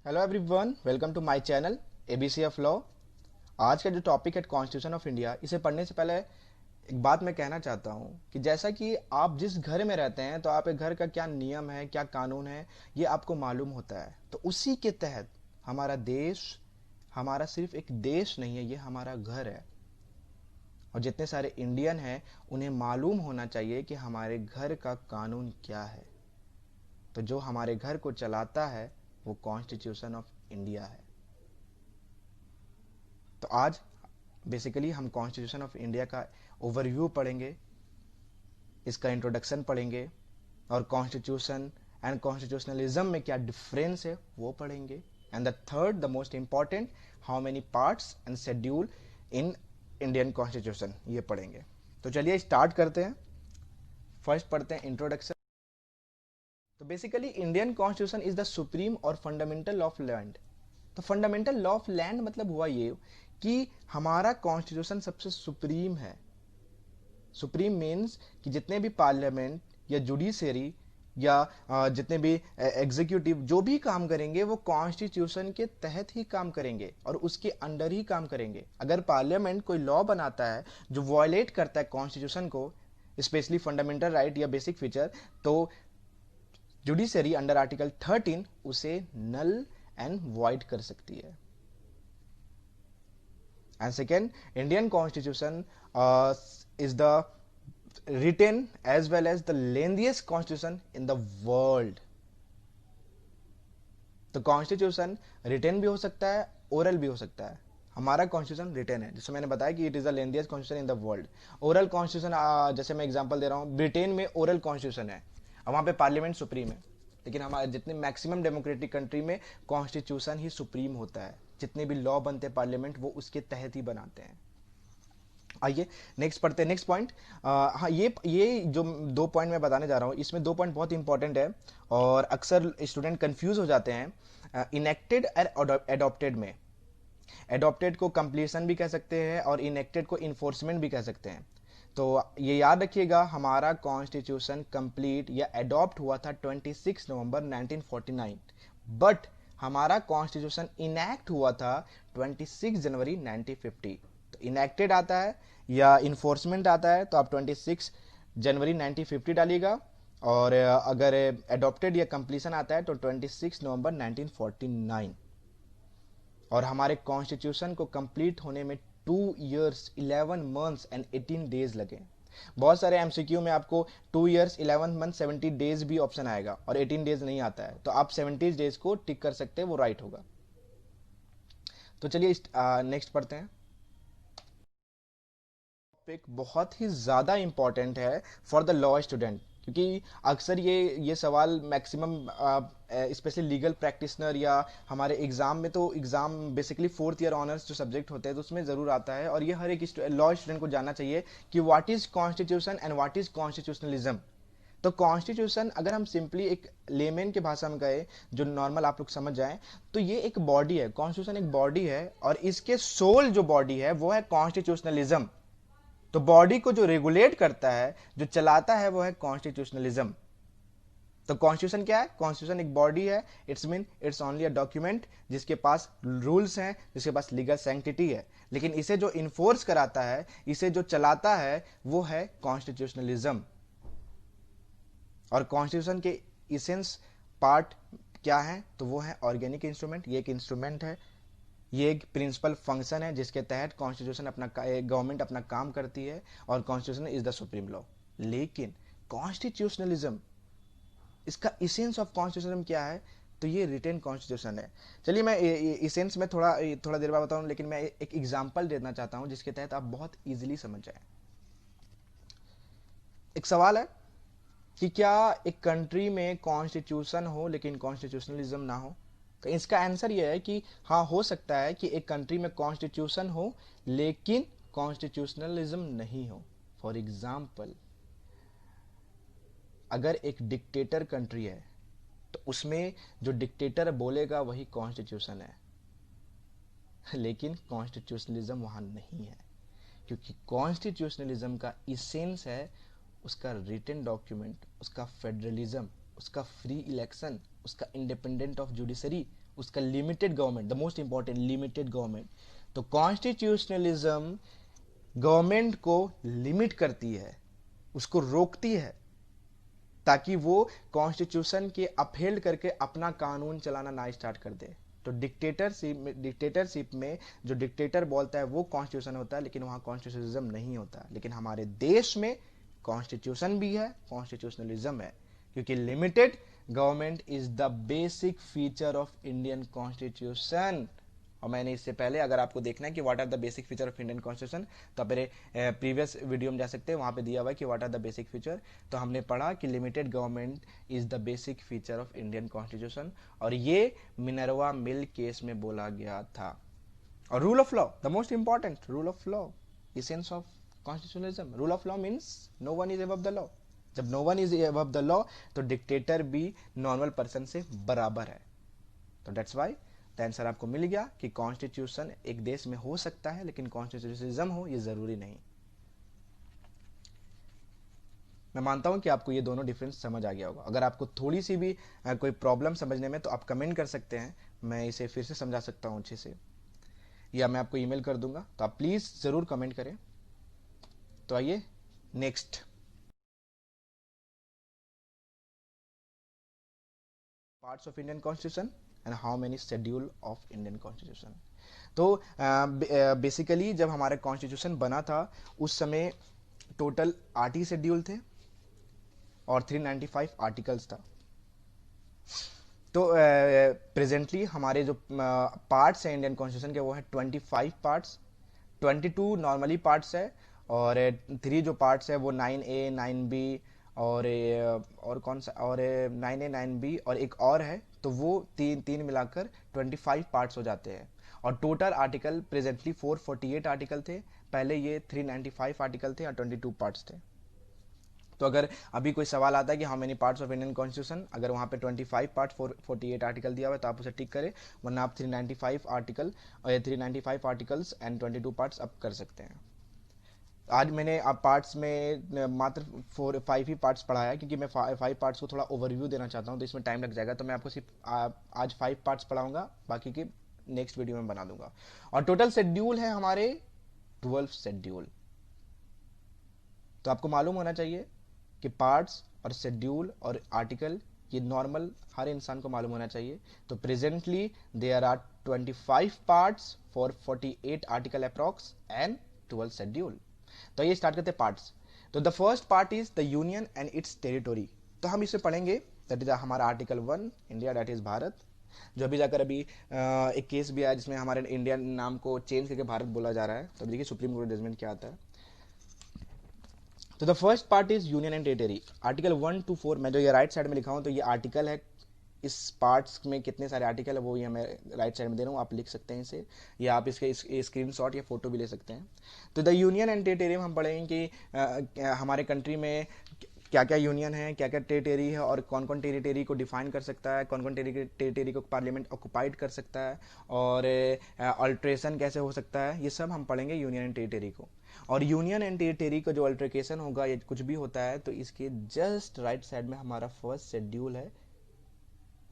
Hello everyone, welcome to my channel ABC of law. आज का जो टॉपिक है कॉन्स्टिट्यूशन ऑफ इंडिया, इसे पढ़ने से पहले एक बात मैं कहना चाहता हूँ कि जैसा कि आप जिस घर में रहते हैं तो आपके घर का क्या नियम है, क्या कानून है, ये आपको मालूम होता है। तो उसी के तहत हमारा देश, हमारा सिर्फ एक देश नहीं है, ये हमारा घर है। और जितने सारे इंडियन हैं उन्हें मालूम होना चाहिए कि हमारे घर का कानून क्या है। तो जो हमारे घर को चलाता है वो कॉन्स्टिट्यूशन ऑफ इंडिया है। तो आज बेसिकली हम कॉन्स्टिट्यूशन ऑफ इंडिया का ओवरव्यू पढ़ेंगे, इसका इंट्रोडक्शन पढ़ेंगे, और कॉन्स्टिट्यूशन एंड कॉन्स्टिट्यूशनलिज्म में क्या डिफरेंस है वो पढ़ेंगे। And the third, the most important, how many parts and schedule in Indian constitution, ये पढ़ेंगे। तो चलिए स्टार्ट करते हैं। फर्स्ट पढ़ते हैं इंट्रोडक्शन। तो basically Indian constitution is the supreme और फंडामेंटल लॉ ऑफ लैंड। तो फंडामेंटल लॉ ऑफ लैंड मतलब हुआ ये कि हमारा कॉन्स्टिट्यूशन सबसे सुप्रीम है। सुप्रीम मीन्स कि जितने भी पार्लियामेंट या जुडिशरी या जितने भी एग्जीक्यूटिव जो भी काम करेंगे वो कॉन्स्टिट्यूशन के तहत ही काम करेंगे और उसके अंडर ही काम करेंगे। अगर पार्लियामेंट कोई लॉ बनाता है जो वायलेट करता है कॉन्स्टिट्यूशन को, स्पेशली फंडामेंटल राइट या बेसिक फीचर, तो जुडिशरी अंडर आर्टिकल 13 उसे नल एंड वॉइड कर सकती है। And second, Indian constitution is the written as well as the lengthiest constitution in the world. तो कॉन्स्टिट्यूशन रिटेन भी हो सकता है, ओरल भी हो सकता है। हमारा कॉन्स्टिट्यूशन रिटेन है, जिसमें मैंने बताया कि it is the lengthiest constitution in the world. Oral constitution, जैसे मैं एग्जांपल दे रहा हूँ, ब्रिटेन में ओरल कॉन्स्टिट्यूशन है और वहां पे पार्लियामेंट सुप्रीम है। लेकिन हमारे जितने मैक्सिमम डेमोक्रेटिक कंट्री में कॉन्स्टिट्यूशन ही सुप्रीम होता है। जितने भी लॉ बनते हैं पार्लियामेंट वो उसके तहत ही बनाते हैं। आइए नेक्स्ट पढ़ते हैं, नेक्स्ट पॉइंट। हाँ, ये जो दो पॉइंट मैं बताने जा रहा हूँ, इसमें दो पॉइंट बहुत इंपॉर्टेंट है और अक्सर स्टूडेंट कंफ्यूज हो जाते हैं इनेक्टेड और एडॉप्टेड में। एडॉप्टेड को कंप्लीशन भी कह सकते हैं और इनेक्टेड को इन्फोर्समेंट भी कह सकते हैं। तो ये याद रखिएगा, हमारा कॉन्स्टिट्यूशन कंप्लीट या एडॉप्ट हुआ था 26 नवंबर 1949, बट हमारा कॉन्स्टिट्यूशन इनैक्ट हुआ था 26 जनवरी 1950। तो इनैक्टेड आता है या इन्फोर्समेंट आता है तो आप 26 जनवरी 1950 डालिएगा, और अगर एडॉप्टेड या कंप्लीशन आता है तो 26 नवंबर 1949। और हमारे कॉन्स्टिट्यूशन को कंप्लीट होने में 2 years 11 months एंड 18 days लगे। बहुत सारे एमसीक्यू में आपको 2 years 11 months 70 days भी ऑप्शन आएगा और 18 days नहीं आता है, तो आप 70 days को टिक कर सकते हैं, वो राइट होगा। तो चलिए नेक्स्ट पढ़ते हैं। टॉपिक बहुत ही ज़्यादा इंपॉर्टेंट है फॉर द लॉ स्टूडेंट, क्योंकि अक्सर ये सवाल मैक्सिमम स्पेशली लीगल प्रैक्टिशनर या हमारे एग्जाम में, तो exam basically fourth year honours जो सब्जेक्ट होते हैं तो उसमें ज़रूर आता है, और ये हर एक लॉ स्टूडेंट को जानना चाहिए कि what is constitution and what is constitutionalism. तो कॉन्स्टिट्यूशन, अगर हम सिंपली एक लेमेन के भाषा में कहें जो नॉर्मल आप लोग समझ जाएं, तो ये एक बॉडी है। कॉन्स्टिट्यूशन एक बॉडी है और इसके सोल जो बॉडी है वो है कॉन्स्टिट्यूशनलिज्म। तो बॉडी को जो रेगुलेट करता है, जो चलाता है, वो है कॉन्स्टिट्यूशनलिज्म। तो कॉन्स्टिट्यूशन क्या है? कॉन्स्टिट्यूशन एक बॉडी है। इट्स ओनली अ डॉक्यूमेंट जिसके पास रूल्स हैं, जिसके पास लीगल सैंक्टिटी है, लेकिन इसे जो इन्फोर्स कराता है, इसे जो चलाता है, वो है कॉन्स्टिट्यूशनलिज्म। और कॉन्स्टिट्यूशन के इसेंस पार्ट क्या है? तो वो है ऑर्गेनिक इंस्ट्रूमेंट। ये एक इंस्ट्रूमेंट है, ये एक प्रिंसिपल फंक्शन है जिसके तहत कॉन्स्टिट्यूशन अपना गवर्नमेंट अपना काम करती है, और constitution is the supreme law. लेकिन कॉन्स्टिट्यूशनलिज्म, इसका इसेंस ऑफ कॉन्स्टिट्यूशन क्या है? तो ये रिटेन कॉन्स्टिट्यूशन है। चलिए मैं इसेंस में थोड़ा थोड़ा देर बाद बताऊं, लेकिन मैं एक एग्जांपल देना चाहता हूं जिसके तहत आप बहुत इजीली समझ जाए। एक सवाल है कि क्या एक कंट्री में कॉन्स्टिट्यूशन हो लेकिन कॉन्स्टिट्यूशनलिज्म ना हो? तो इसका आंसर यह है कि हाँ, हो सकता है कि एक कंट्री में कॉन्स्टिट्यूशन हो लेकिन कॉन्स्टिट्यूशनलिज्म नहीं हो। फॉर एग्जाम्पल, अगर एक डिक्टेटर कंट्री है तो उसमें जो डिक्टेटर बोलेगा वही कॉन्स्टिट्यूशन है, लेकिन कॉन्स्टिट्यूशनलिज्म वहां नहीं है, क्योंकि कॉन्स्टिट्यूशनलिज्म का इसेंस है उसका रिटन डॉक्यूमेंट, उसका फेडरलिज्म, उसका फ्री इलेक्शन, उसका इंडिपेंडेंट ऑफ जुडिशरी, उसका limited government, the most important limited government. तो कॉन्स्टिट्यूशनलिज्म गवर्नमेंट को लिमिट करती है, उसको रोकती है, ताकि वो कॉन्स्टिट्यूशन के अपहेल्ड करके अपना कानून चलाना ना स्टार्ट कर दे। तो डिक्टेटरशिप में जो डिक्टेटर बोलता है वो कॉन्स्टिट्यूशन होता है, लेकिन वहां कॉन्स्टिट्यूशनलिज्म नहीं होता। लेकिन हमारे देश में कॉन्स्टिट्यूशन भी है, कॉन्स्टिट्यूशनलिज्म है, क्योंकि limited government is the basic feature of Indian constitution. और मैंने इससे पहले, अगर आपको देखना है कि what are the basic feature of Indian constitution, तो आप मेरे प्रीवियस वीडियो में जा सकते हैं, वहां पे दिया हुआ है कि what are the basic feature. तो हमने पढ़ा कि limited government is the basic feature of Indian constitution, और ये मिनर्वा मिल केस में बोला गया था। और rule of law, the most important rule of law, essence of constitutionalism. Rule of law means no one is above the law. जब no one is above the law, तो dictator भी normal person से बराबर है। तो that's why the answer आपको मिल गया कि कॉन्स्टिट्यूशन एक देश में हो सकता है, लेकिन कॉन्स्टिट्यूशनलिज्म हो ये जरूरी नहीं। मैं मानता हूं कि आपको ये दोनों डिफरेंस समझ आ गया होगा। अगर आपको थोड़ी सी भी कोई प्रॉब्लम समझने में, तो आप कमेंट कर सकते हैं, मैं इसे फिर से समझा सकता हूं अच्छे से, या मैं आपको ईमेल कर दूंगा। तो आप प्लीज जरूर कमेंट करें। तो आइए next, parts of Indian constitution and how many schedule of Indian constitution. तो बेसिकली जब हमारा कॉन्स्टिट्यूशन बना था, उस समय टोटल 8 ही शेड्यूल थे और 395 आर्टिकल्स था। तो प्रेजेंटली हमारे जो पार्ट्स हैं इंडियन कॉन्स्टिट्यूशन के, वो है 25 पार्ट्स। 22 नॉर्मली पार्ट्स है, और 3 जो पार्ट्स है वो 9A 9B और कौन सा, और 9A 9B और एक और है। तो वो तीन तीन मिलाकर 25 पार्ट्स हो जाते हैं। और टोटल आर्टिकल प्रेजेंटली 448 आर्टिकल थे, पहले ये 395 आर्टिकल थे और 22 पार्ट्स थे। तो अगर अभी कोई सवाल आता है कि how many parts of Indian constitution, अगर वहाँ पे 25 पार्ट 48 आर्टिकल दिया हुआ है, तो आप उसे टिक करें, वरना आप 395 आर्टिकल और 395 आर्टिकल्स एंड 22 पार्ट्स अब कर सकते हैं। आज मैंने आप पार्ट्स में मात्र 5 ही पार्ट्स पढ़ाया है, क्योंकि मैं 5 पार्ट्स को थोड़ा ओवरव्यू देना चाहता हूँ, तो इसमें टाइम लग जाएगा। तो मैं आपको सिर्फ आज 5 पार्ट्स पढ़ाऊंगा, बाकी के नेक्स्ट वीडियो में बना दूंगा। और टोटल शेड्यूल है हमारे 12 शेड्यूल। तो आपको मालूम होना चाहिए कि पार्ट्स और शेड्यूल और आर्टिकल ये नॉर्मल हर इंसान को मालूम होना चाहिए। तो presently there are 25 parts for 48 article approx and 12 schedule. तो ये स्टार्ट करते हैं पार्ट्स। तो the first part is the union and its territory. तो हम इसे पढ़ेंगे, दैट इज हमारा article 1, India that is Bharat. जो अभी जाकर अभी एक केस भी आया जिसमें हमारे इंडिया नाम को चेंज करके भारत बोला जा रहा है। तो देखिए सुप्रीम कोर्ट जजमेंट क्या आता है। तो the first part is union and territory. Article 1 to 4, मैं जो ये राइट साइड में लिखा हूं, तो ये आर्टिकल है। इस पार्ट्स में कितने सारे आर्टिकल है वो ये मैं राइट साइड में दे रहा हूँ, आप लिख सकते हैं इसे, या आप इसके स्क्रीनशॉट या फोटो भी ले सकते हैं। तो द यूनियन एंड टेरिटरी में हम पढ़ेंगे कि हमारे कंट्री में क्या क्या यूनियन है, क्या क्या टेरिटरी है, और कौन कौन टेरिटरी को डिफाइन कर सकता है, कौन कौन टेरिटरी को पार्लियामेंट ऑक्युपाइड कर सकता है, और अल्ट्रेशन कैसे हो सकता है, ये सब हम पढ़ेंगे यूनियन एंड टेरिटरी को। और यूनियन एंड टेरिटरी का जो अल्ट्रेकेशन होगा या कुछ भी होता है, तो इसके जस्ट राइट साइड में हमारा फर्स्ट शेड्यूल है।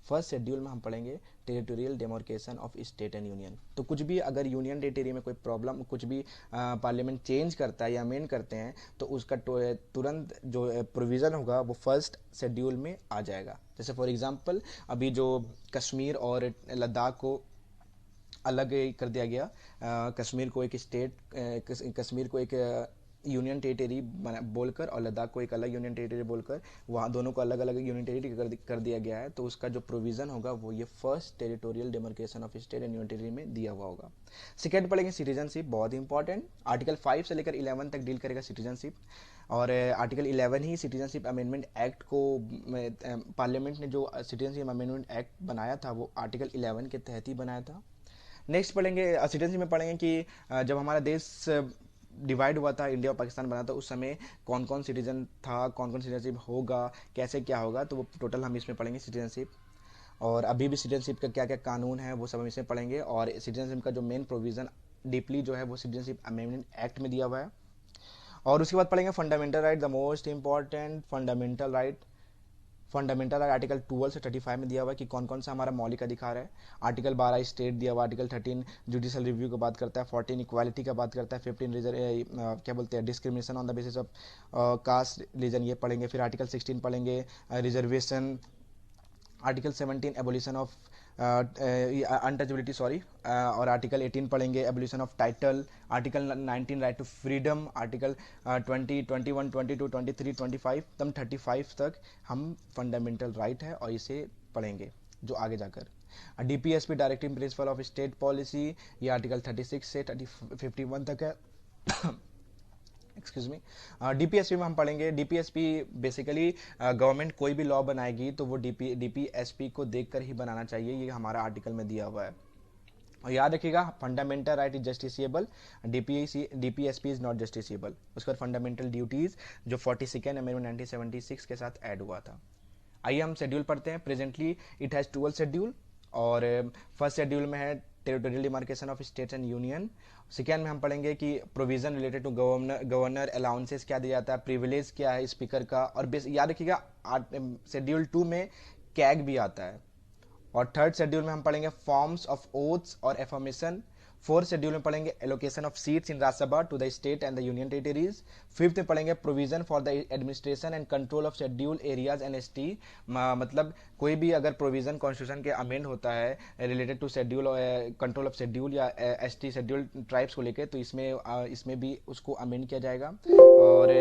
फर्स्ट शेड्यूल में हम पढ़ेंगे territorial demarcation of state and union. तो कुछ भी अगर यूनियन टेरिटरी में कोई प्रॉब्लम, कुछ भी पार्लियामेंट चेंज करता है या अमेंड करते हैं, तो उसका तुरंत जो प्रोविज़न होगा वो फर्स्ट शेड्यूल में आ जाएगा। जैसे फॉर एग्जांपल अभी जो कश्मीर और लद्दाख को अलग कर दिया गया, कश्मीर को एक स्टेट, कश्मीर को एक यूनियन टेरिटरी बोलकर और लद्दाख को एक अलग यूनियन टेरिटरी बोलकर, वहाँ दोनों को अलग अलग यूनियन टेरिटरी कर दिया गया है। तो उसका जो प्रोविज़न होगा वो ये first territorial demarcation of state and union territory में दिया हुआ होगा। सेकेंड पढ़ेंगे सिटीजनशिप, बहुत इंपॉर्टेंट। आर्टिकल 5 से लेकर 11 तक डील करेगा सिटीजनशिप। और आर्टिकल 11 ही सिटीजनशिप अमेंडमेंट एक्ट को, पार्लियामेंट ने जो सिटीजनशिप अमेंडमेंट एक्ट बनाया था वो आर्टिकल 11 के तहत ही बनाया था। नेक्स्ट पढ़ेंगे सिटीजनशिप में पढ़ेंगे कि जब हमारा देश डिवाइड हुआ था, इंडिया और पाकिस्तान बना था, उस समय कौन कौन सिटीजन था, कौन कौन सिटीजनशिप होगा, कैसे क्या होगा, तो वो टोटल हम इसमें पढ़ेंगे सिटीजनशिप। और अभी भी सिटीजनशिप का क्या क्या कानून है वो सब हम इसमें पढ़ेंगे। और सिटीजनशिप का जो मेन प्रोविज़न डीपली जो है वो सिटीजनशिप अमेंडमेंट एक्ट में दिया हुआ है। और उसके बाद पढ़ेंगे fundamental right, the most important fundamental right. Fundamental article 12 से 35 में दिया हुआ है कि कौन कौन सा हमारा मौलिक अधिकार है। आर्टिकल 12 स्टेट दिया हुआ, आर्टिकल 13 जुडिशियल रिव्यू की बात करता है, 14 इक्वालिटी का बात करता है, 15 क्या बोलते हैं discrimination on the basis of caste religion, ये पढ़ेंगे। फिर आर्टिकल 16 पढ़ेंगे reservation, article 17 abolition of untouchability sorry, और आर्टिकल 18 पढ़ेंगे abolition of title, article 19 right to freedom, article 20 21 22 23 25 तम 35 तक हम फंडामेंटल राइट है और इसे पढ़ेंगे जो आगे जाकर DPSP directive principle of state policy, ये आर्टिकल 36 से 51 तक है। Excuse me. डीपीएसपी में हम पढ़ेंगे, डीपीएसपी बेसिकली गवर्नमेंट कोई भी लॉ बनाएगी तो वो डीपीएसपी को देखकर ही बनाना चाहिए, ये हमारा आर्टिकल में दिया हुआ है। और याद रखिएगा fundamental right is justiciable, DPSP is not justiciable. उसका फंडामेंटल ड्यूटीज जो 42nd अमेंडमेंट 1976 के साथ ऐड हुआ था। आइए हम शेड्यूल पढ़ते हैं। प्रेजेंटली इट हैज 12 शेड्यूल और फर्स्ट शेड्यूल में है territorial demarcation of states and union. Second में हम पढ़ेंगे कि provision related to governor allowances क्या दिया जाता है, प्रिविलेज क्या है स्पीकर का, और याद रखिएगा शेड्यूल 2 में कैग भी आता है। और थर्ड शेड्यूल में हम पढ़ेंगे फॉर्म्स ऑफ ओथ्स और एफर्मेशन। फोर्थ शेड्यूल में पढ़ेंगे allocation of seats in Rajya Sabha to the state and the union territories. Fifth में पढ़ेंगे provision for the administration and control of schedule areas and ST. मतलब कोई भी अगर प्रोविजन कॉन्स्टिट्यूशन के अमेंड होता है related to schedule control of schedule या एसटी शेड्यूल ट्राइब्स को लेकर, तो इसमें भी उसको अमेंड किया जाएगा। और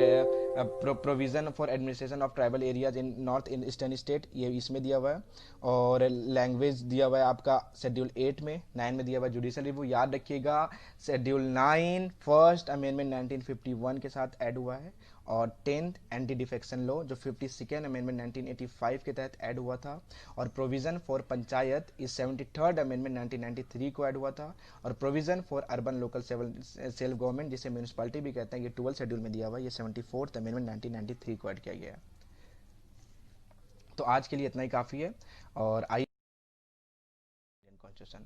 provision for administration of tribal areas in north in eastern state, ये इसमें दिया हुआ है। और लैंग्वेज दिया हुआ है आपका शेड्यूल 8 में। 9 में दिया हुआ है जुडिशियल रिव्यू। याद रखिएगा शेड्यूल 9 फर्स्ट अमेंडमेंट 1951 के साथ ऐड हुआ है। और 10th एंटी डिफेक्शन लॉ जो 52nd अमेंडमेंट 1985 के तहत ऐड हुआ था। और प्रोविजन फॉर पंचायत इस 73rd अमेंडमेंट 1993 को ऐड हुआ था। और provision for urban local self government जिसे म्यूनिसिपैलिटी भी कहते हैं, ये 12 शेड्यूल में दिया हुआ है, ये 74th अमेंडमेंट 1993 को ऐड किया गया है। तो आज के लिए इतना ही काफ़ी है। और आई कॉन्स्टिट्यूशन